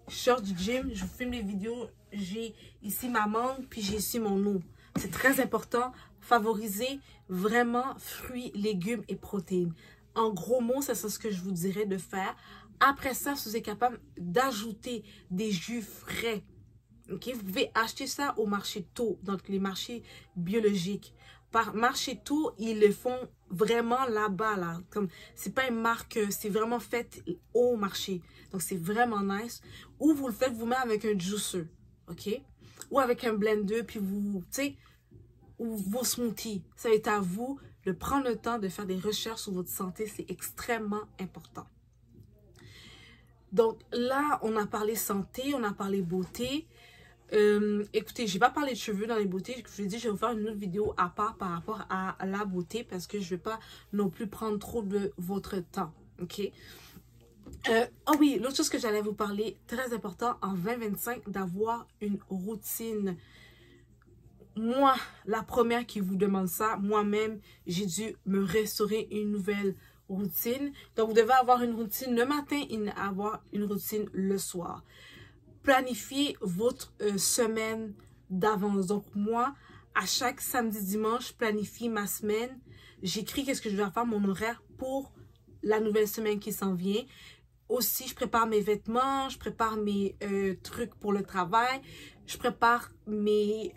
je sors du gym, je vous filme les vidéos. J'ai ici ma mangue, puis j'ai ici mon eau. C'est très important. Favoriser vraiment fruits, légumes et protéines. En gros mots, c'est ce que je vous dirais de faire. Après ça, si vous êtes capable d'ajouter des jus frais. Okay? Vous pouvez acheter ça au marché tôt, donc les marchés biologiques. Par marché tôt, ils le font vraiment là-bas. Là. C'est pas une marque, c'est vraiment fait au marché. Donc, c'est vraiment nice. Ou vous le faites vous-même avec un juicer. OK? Ou avec un blender, puis vous, tu sais, ou vos smoothies. Ça va être à vous de prendre le temps de faire des recherches sur votre santé. C'est extrêmement important. Donc là, on a parlé santé, on a parlé beauté. Écoutez, je n'ai pas parlé de cheveux dans les beautés. Je vous ai dit, je vais vous faire une autre vidéo à part par rapport à la beauté parce que je ne vais pas non plus prendre trop de votre temps. OK? Ah oui, l'autre chose que j'allais vous parler, très important, en 2025, d'avoir une routine. Moi, la première qui vous demande ça, moi-même, j'ai dû me restaurer une nouvelle routine. Donc, vous devez avoir une routine le matin et avoir une routine le soir. Planifiez votre semaine d'avance. Donc, moi, à chaque samedi, dimanche, je planifie ma semaine. J'écris qu'est-ce que je vais faire, mon horaire pour la nouvelle semaine qui s'en vient. Aussi, je prépare mes vêtements, je prépare mes trucs pour le travail. Je prépare mes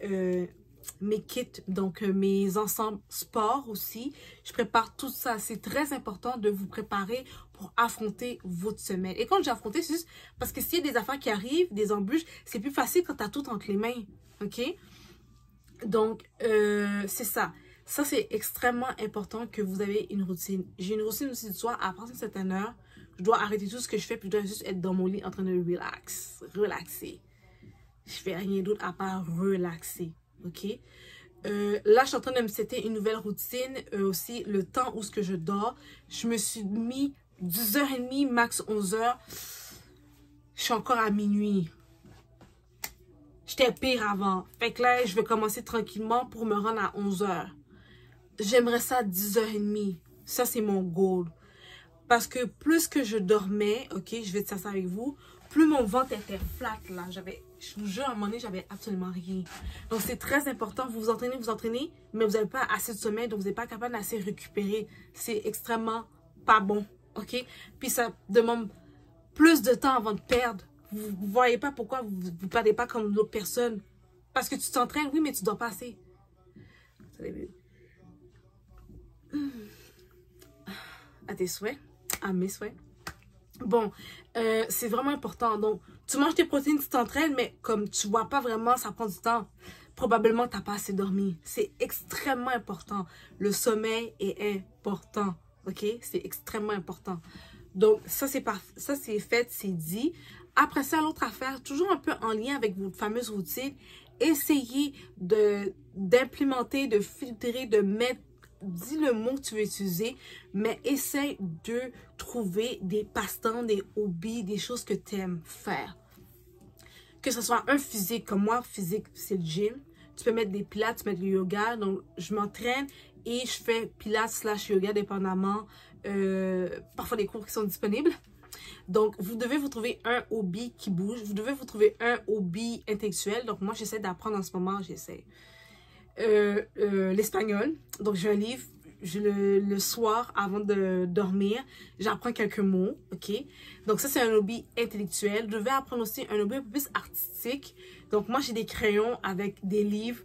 kits, donc mes ensembles sport aussi. Je prépare tout ça. C'est très important de vous préparer pour affronter votre semaine. Et quand j'ai affronté, c'est juste parce que s'il y a des affaires qui arrivent, des embûches, c'est plus facile quand tu as tout entre les mains. OK? Donc, c'est ça. Ça, c'est extrêmement important que vous avez une routine. J'ai une routine aussi du soir. À partir de certaine heure, je dois arrêter tout ce que je fais puis je dois juste être dans mon lit en train de relaxer. Je fais rien d'autre à part relaxer. OK? Là, je suis en train de me setter une nouvelle routine. Aussi, le temps où ce que je dors. Je me suis mis 10h30, max 11h. Je suis encore à minuit. J'étais pire avant. Fait que là, je vais commencer tranquillement pour me rendre à 11h. J'aimerais ça à 10h30. Ça, c'est mon goal. Parce que plus que je dormais, ok, je vais dire ça avec vous, plus mon ventre était flat là. Je vous jure, à un moment donné, j'avais absolument rien. Donc, c'est très important. Vous vous entraînez, mais vous n'avez pas assez de sommeil, donc vous n'êtes pas capable d'assez récupérer. C'est extrêmement pas bon. OK? Puis ça demande plus de temps avant de perdre. Vous ne voyez pas pourquoi vous ne perdez pas comme l'autre personne. Parce que tu t'entraînes, oui, mais tu dors pas assez. À tes souhaits, à mes souhaits. Bon, c'est vraiment important. Donc, tu manges tes protéines, tu t'entraînes, mais comme tu vois pas vraiment, ça prend du temps. Probablement, tu n'as pas assez dormi. C'est extrêmement important. Le sommeil est important. OK? C'est extrêmement important. Donc, ça, c'est fait, c'est dit. Après ça, l'autre affaire, toujours un peu en lien avec votre fameuse routine, essayez d'implémenter, de filtrer, de mettre, dis le mot que tu veux utiliser, mais essaye de trouver des passe-temps, des hobbies, des choses que tu aimes faire. Que ce soit un physique, comme moi, physique, c'est le gym. Tu peux mettre des pilates, tu peux mettre du yoga. Donc, je m'entraîne et je fais pilates / yoga, dépendamment. Parfois, des cours qui sont disponibles. Donc, vous devez vous trouver un hobby qui bouge. Vous devez vous trouver un hobby intellectuel. Donc, moi, j'essaie d'apprendre en ce moment. J'essaie l'espagnol. Donc, j'ai un livre. Le soir, avant de dormir, j'apprends quelques mots, OK? Donc, ça, c'est un hobby intellectuel. Je devais apprendre aussi un hobby un peu plus artistique. Donc, moi, j'ai des crayons avec des livres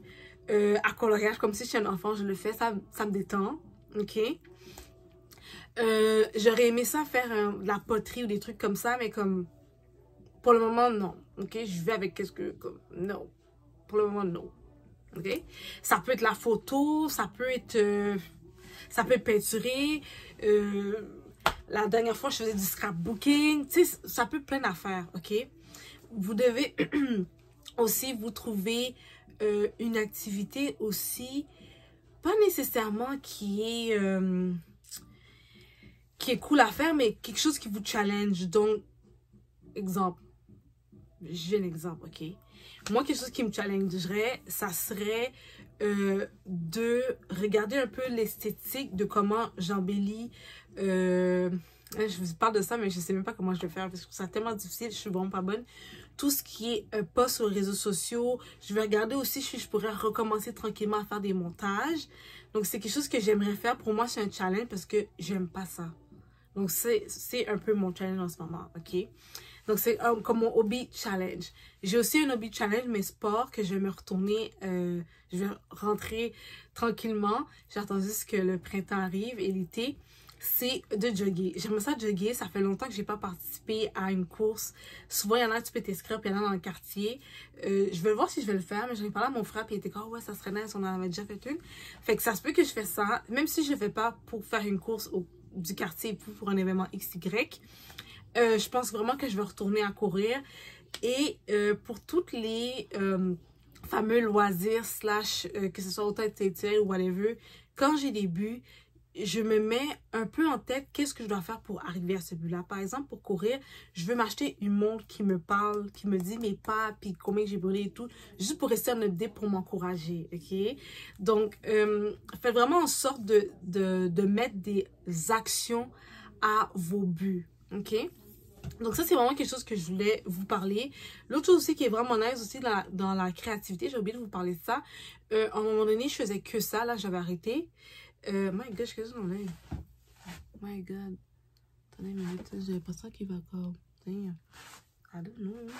à coloriage. Comme si j'étais un enfant, je le fais. Ça me détend, OK? J'aurais aimé ça faire de la poterie ou des trucs comme ça, mais comme, pour le moment, non, OK? Je vais avec qu'est-ce que, comme, non. Pour le moment, non, OK? Ça peut être la photo, ça peut être peinturer. La dernière fois, je faisais du scrapbooking. Tu sais, ça peut être plein d'affaires, OK? Vous devez aussi vous trouver une activité aussi, pas nécessairement qui est cool à faire, mais quelque chose qui vous challenge. Donc, exemple. J'ai un exemple, OK? Moi, quelque chose qui me challengerait, ça serait de regarder un peu l'esthétique de comment j'embellis. Je vous parle de ça, mais je ne sais même pas comment je vais faire parce que c'est tellement difficile, je suis vraiment pas bonne. Tout ce qui est post sur les réseaux sociaux, je vais regarder aussi si je pourrais recommencer tranquillement à faire des montages. Donc, c'est quelque chose que j'aimerais faire. Pour moi, c'est un challenge parce que j'aime pas ça. Donc, c'est un peu mon challenge en ce moment, OK? Donc, c'est comme mon hobby challenge. J'ai aussi un hobby challenge, mes sports, que je vais me retourner, je vais rentrer tranquillement. J'ai attendu que le printemps arrive et l'été, c'est de jogger. J'aimerais ça jogger. Ça fait longtemps que j'ai pas participé à une course. Souvent, il y en a, tu peux t'inscrire, puis il y en a dans le quartier. Je vais voir si je vais le faire, mais j'en ai parlé à mon frère, puis il était comme, oh ouais, ça serait nice, on en avait déjà fait une. Fait que ça se peut que je fais ça, même si je ne fais pas pour faire une course du quartier pour un événement XY. Je pense vraiment que je vais retourner à courir. Et pour toutes les fameux loisirs / que ce soit autant intellectuel ou whatever, quand j'ai des buts, je me mets un peu en tête qu'est-ce que je dois faire pour arriver à ce but-là. Par exemple, pour courir, je veux m'acheter une montre qui me parle, qui me dit mes pas, puis combien j'ai brûlé et tout, juste pour rester en update pour m'encourager, OK? Donc, faites vraiment en sorte de mettre des actions à vos buts, OK? Donc ça, c'est vraiment quelque chose que je voulais vous parler. L'autre chose aussi qui est vraiment nice aussi dans la créativité, j'ai oublié de vous parler de ça. À un moment donné, je faisais que ça, là, j'avais arrêté. My God, je suis dans l'œil. My God. Attendez une minute, j'avais pas ça qui va encore. Damn. I don't know.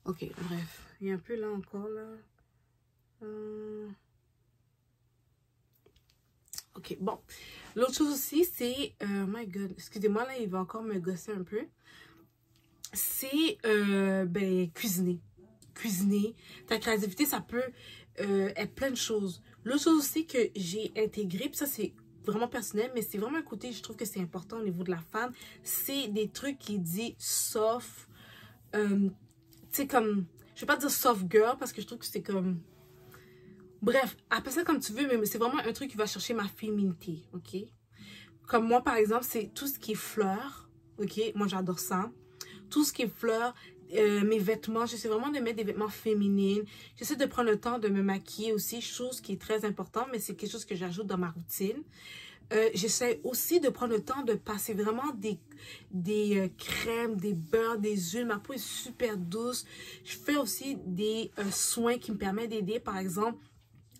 Ok, bref. Il y a un peu là encore, là. Ok, bon. L'autre chose aussi, c'est... my God, excusez-moi, là, il va encore me gosser un peu. C'est, cuisiner. Cuisiner. Ta créativité, ça peut être plein de choses. L'autre chose aussi que j'ai intégré, puis ça, c'est vraiment personnel, mais c'est vraiment un côté, je trouve que c'est important au niveau de la femme, c'est des trucs qui disent soft, tu sais, comme... Je vais pas dire soft girl, parce que je trouve que c'est comme... Bref, appelle ça comme tu veux, mais c'est vraiment un truc qui va chercher ma féminité, ok? Comme moi, par exemple, c'est tout ce qui est fleurs, ok? Moi, j'adore ça. Tout ce qui est fleurs, mes vêtements, j'essaie vraiment de mettre des vêtements féminines. J'essaie de prendre le temps de me maquiller aussi, chose qui est très importante, mais c'est quelque chose que j'ajoute dans ma routine. J'essaie aussi de prendre le temps de passer vraiment des crèmes, des beurres, des huiles. Ma peau est super douce. Je fais aussi des soins qui me permettent d'aider, par exemple,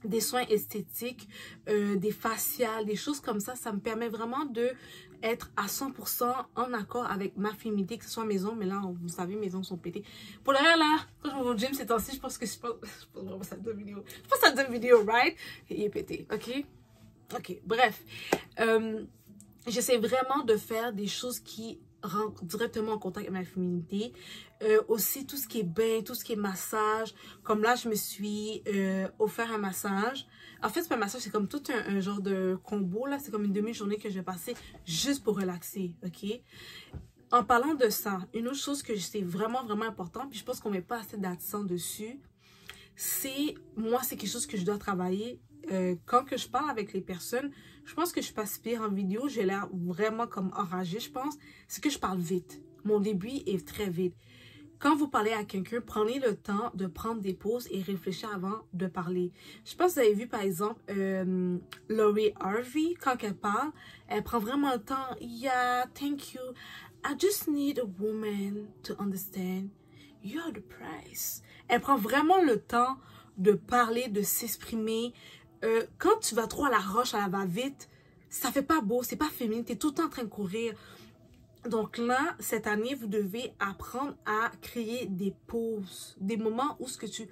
des soins esthétiques, des faciales, des choses comme ça me permet vraiment de être à 100% en accord avec ma féminité, que ce soit mes ongles, mais là, vous savez, mes ongles sont pétés. Pour le reste, là, quand je vais au gym ces temps-ci, je pense vraiment ça donne vidéo. Je pense que ça donne vidéo, right? Et il est pété, ok? Ok, bref. J'essaie vraiment de faire des choses qui rentrent directement en contact avec ma féminité. Aussi, tout ce qui est bain, tout ce qui est massage. Comme là, je me suis offert un massage. En fait, c'est pas un massage, c'est comme tout un genre de combo, là. C'est comme une demi-journée que je vais passer juste pour relaxer, ok? En parlant de ça, une autre chose que c'est vraiment, vraiment important, puis je pense qu'on met pas assez d'accent dessus, c'est, moi, c'est quelque chose que je dois travailler. Quand que je parle avec les personnes, je pense que je passe pire en vidéo, j'ai l'air vraiment comme enragée, je pense. C'est que je parle vite. Mon début est très vite. Quand vous parlez à quelqu'un, prenez le temps de prendre des pauses et réfléchir avant de parler. Je pense que vous avez vu, par exemple, Lori Harvey, quand elle prend vraiment le temps. Yeah, thank you. I just need a woman to understand. You're the price. Elle prend vraiment le temps de parler, de s'exprimer. Quand tu vas trop à la roche, à la va-vite, ça fait pas beau, c'est pas féminin, t'es tout le temps en train de courir. Donc là, cette année, vous devez apprendre à créer des pauses, des moments où ce que tu...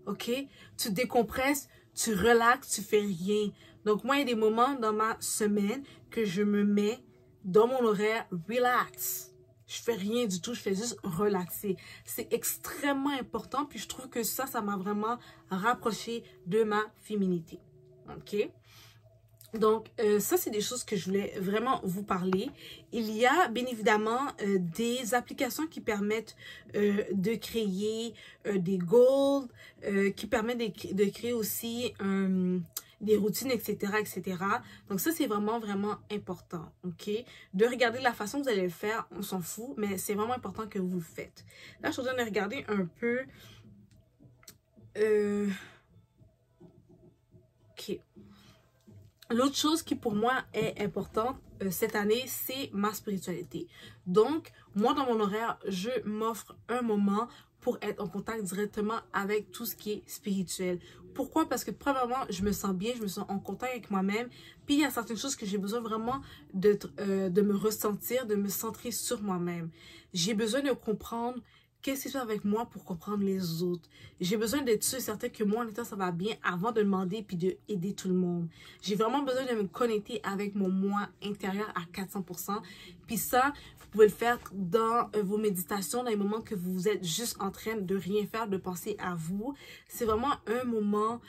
Ok? Tu décompresses, tu relaxes, tu fais rien. Donc moi, il y a des moments dans ma semaine que je me mets dans mon horaire relax. Je fais rien du tout, je fais juste relaxer. C'est extrêmement important, puis je trouve que ça m'a vraiment rapproché de ma féminité. Ok? Donc, ça, c'est des choses que je voulais vraiment vous parler. Il y a, bien évidemment, des applications qui permettent de créer des goals, qui permettent de créer aussi des routines, etc., etc. Donc, ça, c'est vraiment, vraiment important, ok? De regarder la façon que vous allez le faire, on s'en fout, mais c'est vraiment important que vous le faites. Là, je suis en train de regarder un peu... ok. L'autre chose qui pour moi est importante cette année, c'est ma spiritualité. Donc, moi dans mon horaire, je m'offre un moment pour être en contact directement avec tout ce qui est spirituel. Pourquoi? Parce que premièrement, je me sens bien, je me sens en contact avec moi-même. Puis il y a certaines choses que j'ai besoin vraiment de me ressentir, de me centrer sur moi-même. J'ai besoin de comprendre qu'est-ce qui se passe avec moi pour comprendre les autres. J'ai besoin d'être sûr et certain que moi, en état, ça va bien avant de demander puis d'aider tout le monde. J'ai vraiment besoin de me connecter avec mon moi intérieur à 400%. Puis ça, vous pouvez le faire dans vos méditations, dans les moments que vous êtes juste en train de rien faire, de penser à vous. C'est vraiment un moment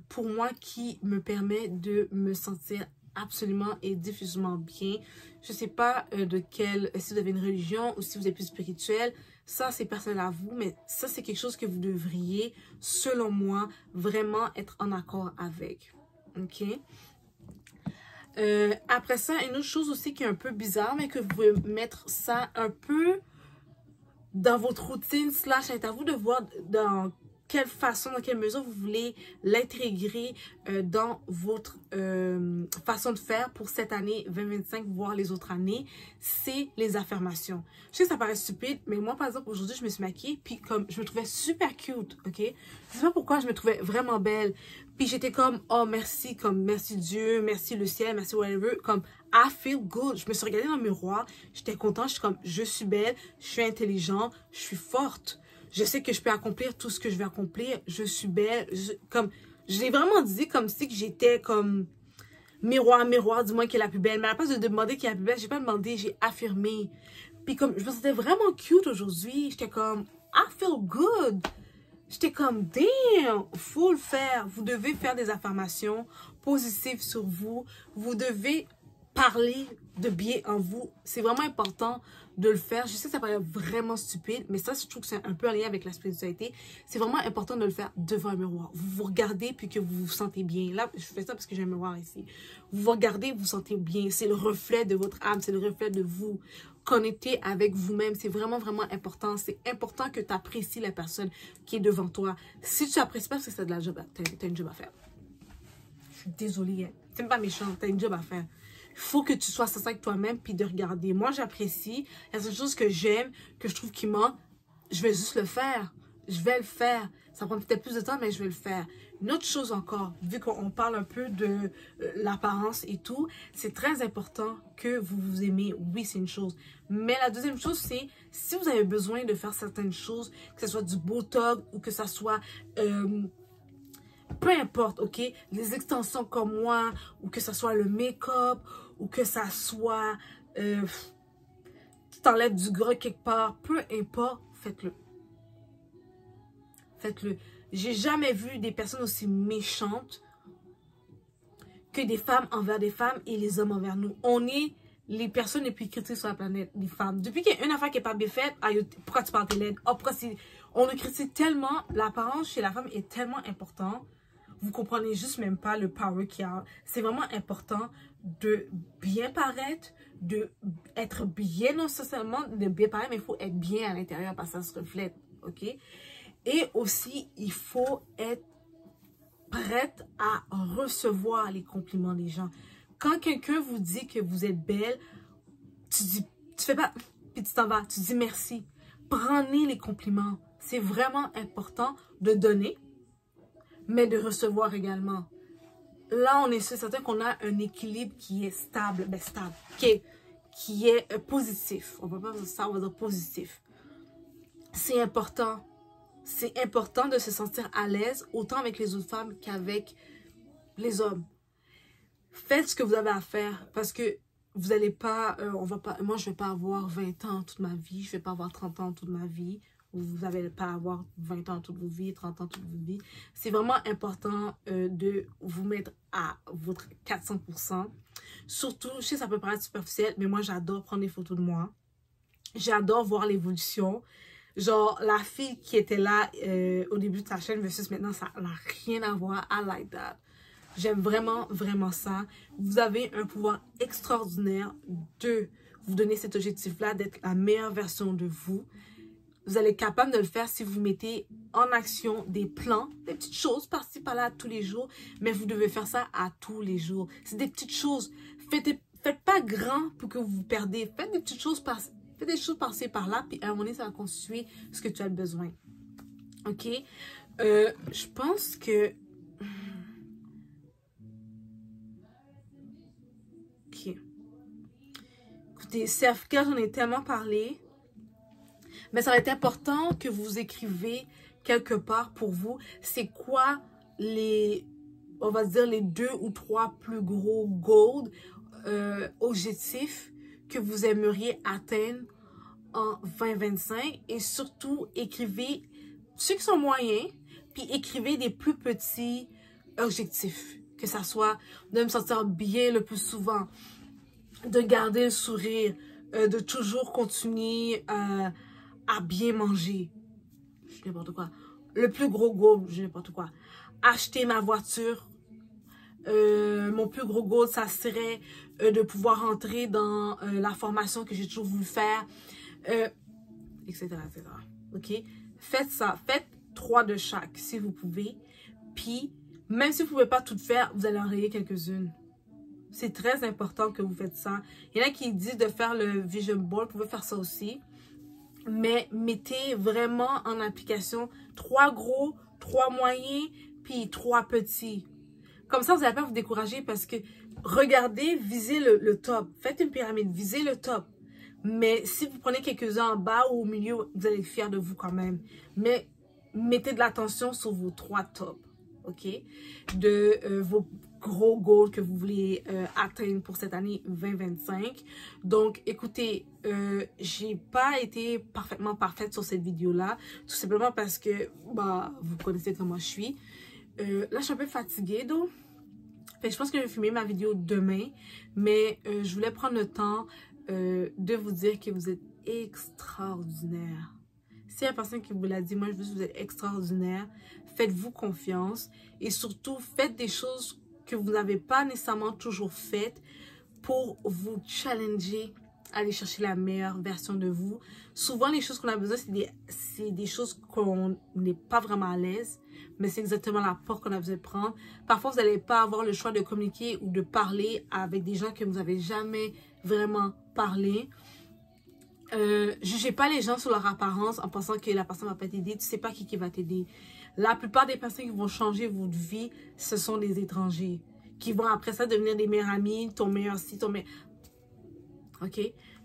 pour moi qui me permet de me sentir absolument et diffusement bien. Je ne sais pas si vous avez une religion ou si vous êtes plus spirituel. Ça, c'est personnel à vous, mais ça, c'est quelque chose que vous devriez, selon moi, vraiment être en accord avec. OK? Après ça, une autre chose aussi qui est un peu bizarre, mais que vous pouvez mettre ça un peu dans votre routine / c'est à vous de voir dans quelle façon, dans quelle mesure vous voulez l'intégrer dans votre façon de faire pour cette année 2025, voire les autres années, c'est les affirmations. Je sais que ça paraît stupide, mais moi, par exemple, aujourd'hui, je me suis maquillée, puis comme je me trouvais super cute, ok? Je sais pas pourquoi, je me trouvais vraiment belle. Puis j'étais comme, oh merci, comme merci Dieu, merci le ciel, merci whatever, comme I feel good. Je me suis regardée dans le miroir, j'étais contente, je suis comme, je suis belle, je suis intelligente, je suis forte. Je sais que je peux accomplir tout ce que je vais accomplir. Je suis belle. Je l'ai vraiment dit comme si j'étais comme miroir, miroir, dis-moi qui est la plus belle. Mais à la place de demander qui est la plus belle, j'ai pas demandé, j'ai affirmé. Puis comme je me sentais vraiment cute aujourd'hui. J'étais comme, I feel good. J'étais comme, damn, faut le faire. Vous devez faire des affirmations positives sur vous. Vous devez parler de bien en vous. C'est vraiment important de le faire. Je sais que ça paraît vraiment stupide, mais ça, je trouve que c'est un peu en lien avec la spiritualité. C'est vraiment important de le faire devant un miroir. Vous vous regardez puis que vous vous sentez bien. Là, je fais ça parce que j'ai un miroir ici. Vous vous regardez, vous vous sentez bien. C'est le reflet de votre âme, c'est le reflet de vous. Connecter avec vous-même, c'est vraiment, vraiment important. C'est important que tu apprécies la personne qui est devant toi. Si tu n'apprécies pas, c'est que c'est de la job, t'as une job à faire. Je suis désolée, hein. C'est même pas méchant, t'as une job à faire. Il faut que tu sois sincère avec toi-même puis de regarder. Moi, j'apprécie. Il y a certaines choses que j'aime, que je trouve qui manquent. Je vais juste le faire. Je vais le faire. Ça prend peut-être plus de temps, mais je vais le faire. Une autre chose encore, vu qu'on parle un peu de l'apparence et tout, c'est très important que vous vous aimez. Oui, c'est une chose. Mais la deuxième chose, c'est si vous avez besoin de faire certaines choses, que ce soit du Botox ou que ce soit... peu importe, ok? Les extensions comme moi, ou que ce soit le make-up, ou que ça soit... tu t'enlèves du gras quelque part, peu importe, faites-le. Faites-le. J'ai jamais vu des personnes aussi méchantes que des femmes envers des femmes et les hommes envers nous. On est les personnes les plus critiques sur la planète, les femmes. Depuis qu'il y a une affaire qui n'est pas bien faite, pourquoi tu parles tes lèvres? Oh, pourquoi c'est... On nous critique tellement, l'apparence chez la femme est tellement importante. Vous comprenez juste même pas le power qu'il y a. C'est vraiment important de bien paraître, de être bien, non seulement de bien paraître, mais il faut être bien à l'intérieur parce que ça se reflète, ok? Et aussi, il faut être prête à recevoir les compliments des gens. Quand quelqu'un vous dit que vous êtes belle, tu fais pas, puis tu t'en vas, tu dis merci. Prenez les compliments. C'est vraiment important de donner, mais de recevoir également. Là, on est certain qu'on a un équilibre qui est stable, qui est positif. On va pas dire ça, on va dire positif. C'est important. C'est important de se sentir à l'aise, autant avec les autres femmes qu'avec les hommes. Faites ce que vous avez à faire, parce que vous n'allez pas, moi je ne vais pas avoir 20 ans toute ma vie, je ne vais pas avoir 30 ans toute ma vie, vous n'allez pas avoir 20 ans toute votre vie, 30 ans toute votre vie. C'est vraiment important de vous mettre à votre 400%. Surtout, je sais que ça peut paraître superficiel, mais moi j'adore prendre des photos de moi. J'adore voir l'évolution. Genre, la fille qui était là au début de sa chaîne versus maintenant, ça n'a rien à voir. I like that. J'aime vraiment, vraiment ça. Vous avez un pouvoir extraordinaire de vous donner cet objectif-là, d'être la meilleure version de vous. Vous allez être capable de le faire si vous mettez en action des plans, des petites choses par-ci, par-là, tous les jours. Mais vous devez faire ça à tous les jours. C'est des petites choses. Faites pas grand pour que vous vous perdez. Faites des petites choses par-ci. Fais des choses par-ci par-là, puis à un moment donné, ça va constituer ce que tu as besoin. OK? Je pense que... OK. Écoutez, self-care, j'en ai tellement parlé. Mais ça va être important que vous écrivez quelque part pour vous. C'est quoi on va dire, les 2 ou 3 plus gros goals, objectifs que vous aimeriez atteindre en 2025 et surtout écrivez ceux qui sont moyens puis écrivez des plus petits objectifs, que ça soit de me sentir bien le plus souvent, de garder le sourire, de toujours continuer à bien manger, n'importe quoi, le plus gros goal, n'importe quoi, acheter ma voiture. Mon plus gros goal, ça serait de pouvoir entrer dans la formation que j'ai toujours voulu faire, etc., etc. OK? Faites ça. Faites 3 de chaque, si vous pouvez. Puis, même si vous ne pouvez pas tout faire, vous allez en rayer quelques-unes. C'est très important que vous faites ça. Il y en a qui disent de faire le vision board. Vous pouvez faire ça aussi. Mais mettez vraiment en application 3 gros, 3 moyens, puis 3 petits. Comme ça, vous n'allez pas vous décourager parce que regardez, visez le top. Faites une pyramide, visez le top. Mais si vous prenez quelques-uns en bas ou au milieu, vous allez être fiers de vous quand même. Mais mettez de l'attention sur vos 3 tops, ok? De vos gros goals que vous voulez atteindre pour cette année 2025. Donc, écoutez, j'ai pas été parfaitement parfaite sur cette vidéo-là. Tout simplement parce que, bah, vous connaissez comment je suis. Là, je suis un peu fatiguée, donc. Fait que je pense que je vais filmer ma vidéo demain. Mais je voulais prendre le temps de vous dire que vous êtes extraordinaire. Si la personne qui vous l'a dit, moi je veux que vous êtes extraordinaire. Faites-vous confiance. Et surtout, faites des choses que vous n'avez pas nécessairement toujours faites pour vous challenger, aller chercher la meilleure version de vous. Souvent, les choses qu'on a besoin, c'est des choses qu'on n'est pas vraiment à l'aise, mais c'est exactement la porte qu'on a besoin de prendre. Parfois, vous n'allez pas avoir le choix de communiquer ou de parler avec des gens que vous n'avez jamais vraiment parlé. Jugez pas les gens sur leur apparence en pensant que la personne va pas t'aider. Tu sais pas qui va t'aider. La plupart des personnes qui vont changer votre vie, ce sont des étrangers. Qui vont après ça devenir des meilleurs amis, ton meilleur si, ton meilleur... OK?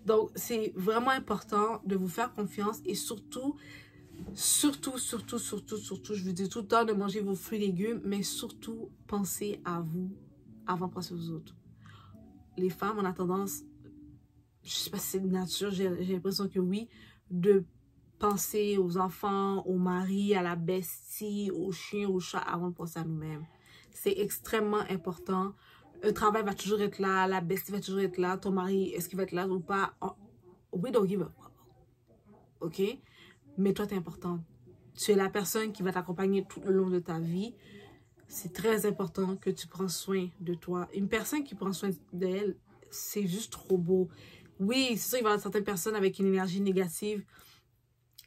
Donc, c'est vraiment important de vous faire confiance et surtout, je vous dis tout le temps de manger vos fruits et légumes, mais surtout, pensez à vous avant de penser aux autres. Les femmes, on a tendance, je sais pas si c'est de nature, j'ai l'impression que oui, de penser aux enfants, au mari, à la bestie, au chien, au chat avant de penser à nous-mêmes. C'est extrêmement important. Le travail va toujours être là, la bestie va toujours être là, ton mari, est-ce qu'il va être là ou pas? We don't give a fuck. OK? Mais toi, t'es importante. Tu es la personne qui va t'accompagner tout le long de ta vie. C'est très important que tu prends soin de toi. Une personne qui prend soin d'elle, c'est juste trop beau. Oui, c'est sûr qu'il va y avoir certaines personnes avec une énergie négative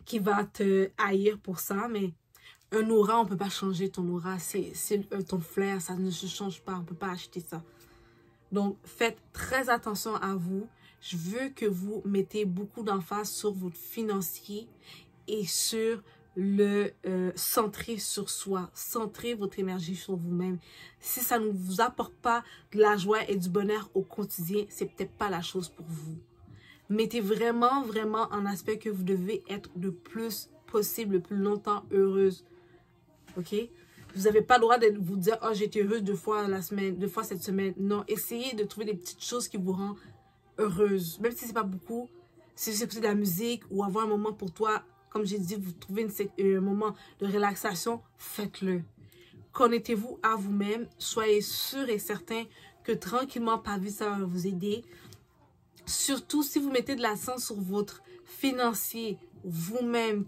qui va te haïr pour ça, mais un aura, on ne peut pas changer ton aura. C'est ton flair, ça ne se change pas. On ne peut pas acheter ça. Donc, faites très attention à vous. Je veux que vous mettez beaucoup d'emphase sur votre financier et sur le centrer sur soi. Centrez votre énergie sur vous-même. Si ça ne vous apporte pas de la joie et du bonheur au quotidien, c'est peut-être pas la chose pour vous. Mettez vraiment, vraiment en aspect que vous devez être le plus possible, le plus longtemps heureuse. OK? Vous n'avez pas le droit de vous dire « Oh, j'ai été heureuse 2 fois la semaine, 2 fois cette semaine. » Non, essayez de trouver des petites choses qui vous rendent heureuse. Même si c'est pas beaucoup, si c'est de la musique ou avoir un moment pour toi, comme j'ai dit, vous trouvez un moment de relaxation, faites-le. Connectez-vous à vous-même. Soyez sûr et certain que tranquillement, par vie, ça va vous aider. Surtout si vous mettez de l'accent sur votre financier, vous-même,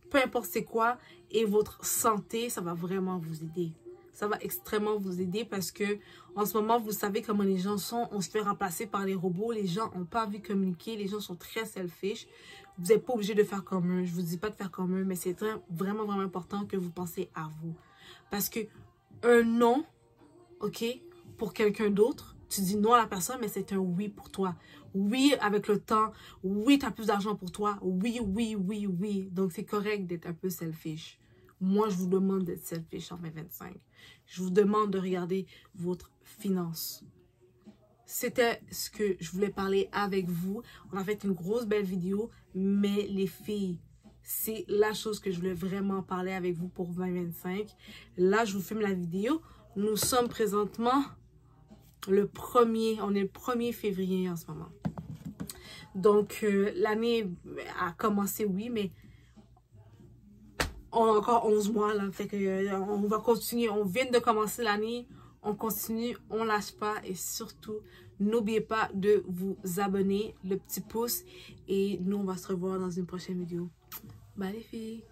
peu importe c'est quoi, et votre santé, ça va vraiment vous aider. Ça va extrêmement vous aider parce que en ce moment, vous savez comment les gens sont. On se fait remplacer par les robots. Les gens n'ont pas envie de communiquer. Les gens sont très selfish. Vous n'êtes pas obligé de faire comme eux. Je ne vous dis pas de faire comme eux, mais c'est vraiment, vraiment important que vous pensez à vous. Parce que un non, OK, pour quelqu'un d'autre, tu dis non à la personne, mais c'est un oui pour toi. Oui, avec le temps. Oui, tu as plus d'argent pour toi. Oui, oui, oui, oui. Donc, c'est correct d'être un peu selfish. Moi, je vous demande d'être selfish en 2025. Je vous demande de regarder votre finance. C'était ce que je voulais parler avec vous. On a fait une grosse belle vidéo, mais les filles, c'est la chose que je voulais vraiment parler avec vous pour 2025. Là, je vous filme la vidéo. Nous sommes présentement on est le 1er février en ce moment. Donc, l'année a commencé, oui, mais on a encore 11 mois, là. Fait que, on va continuer. On vient de commencer l'année. On continue, on lâche pas. Et surtout, n'oubliez pas de vous abonner, le petit pouce. Et nous, on va se revoir dans une prochaine vidéo. Bye les filles!